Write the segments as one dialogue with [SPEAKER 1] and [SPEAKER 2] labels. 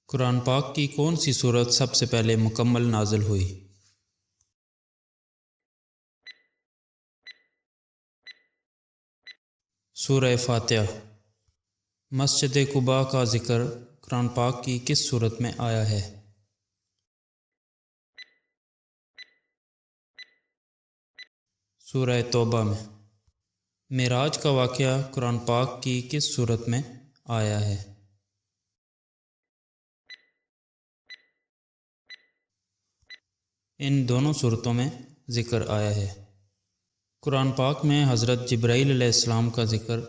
[SPEAKER 1] قرآن پاک کی کون سی صورت سب سے پہلے مکمل نازل ہوئی؟ سورہ فاتحہ۔ مسجد قباء کا ذکر قرآن پاک کی کس صورت میں آیا ہے؟ سورہ توبہ میں۔ معراج کا واقعہ قرآن پاک کی کس صورت میں آیا ہے؟ ان دونوں صورتوں میں ذکر آیا ہے۔ قرآن پاک میں حضرت جبرائیل علیہ السلام کا ذکر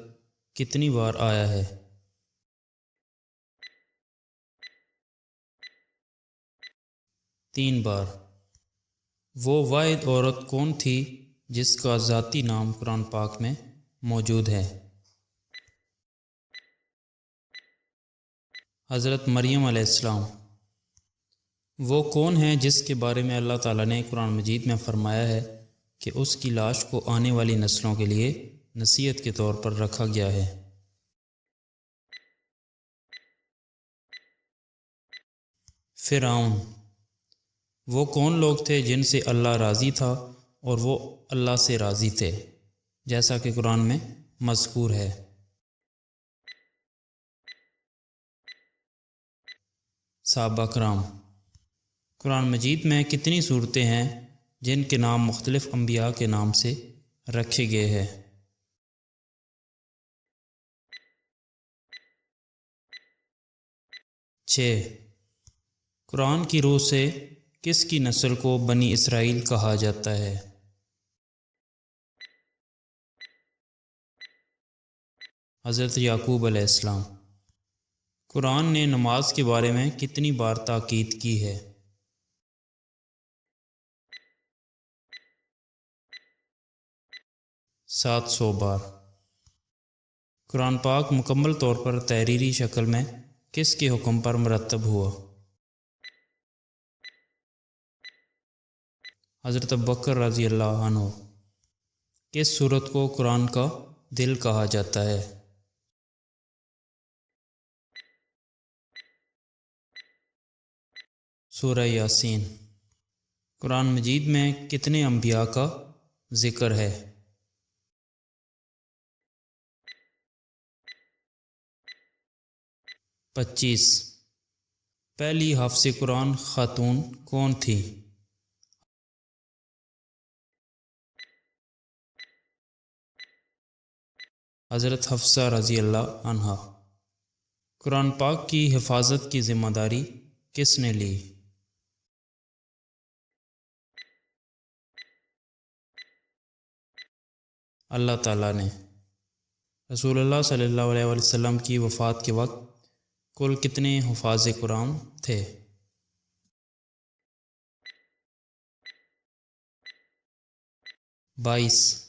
[SPEAKER 1] کتنی بار آیا ہے؟ 3 بار۔ وہ واحد عورت کون تھی جس کا ذاتی نام قرآن پاک میں موجود ہے؟ حضرت مریم علیہ السلام۔ وہ کون ہے جس کے بارے میں اللہ تعالیٰ نے قرآن مجید میں فرمایا ہے کہ اس کی لاش کو آنے والی نسلوں کے لیے نصیحت کے طور پر رکھا گیا ہے؟ فرعون۔ وہ کون لوگ تھے جن سے اللہ راضی تھا اور وہ اللہ سے راضی تھے، جیسا کہ قرآن میں مذکور ہے؟ صحابہ کرام۔ قرآن مجید میں کتنی صورتیں ہیں جن کے نام مختلف انبیاء کے نام سے رکھے گئے ہیں؟ 6۔ قرآن کی روح سے کس کی نسل کو بنی اسرائیل کہا جاتا ہے؟ حضرت یعقوب علیہ السلام۔ قرآن نے نماز کے بارے میں کتنی بار تاکید کی ہے؟ 700 بار۔ قرآن پاک مکمل طور پر تحریری شکل میں کس کے حکم پر مرتب ہوا؟ حضرت ابوبکر رضی اللہ عنہ۔ کس سورت کو قرآن کا دل کہا جاتا ہے؟ سورہ یاسین۔ قرآن مجید میں کتنے انبیاء کا ذکر ہے؟ 25۔ پہلی حافظ قرآن خاتون کون تھی؟ حضرت حفصہ رضی اللہ عنہا۔ قرآن پاک کی حفاظت کی ذمہ داری کس نے لی؟ اللہ تعالیٰ نے۔ رسول اللہ صلی اللہ علیہ وسلم کی وفات کے وقت کل کتنے حفاظ قرآن تھے؟ 22۔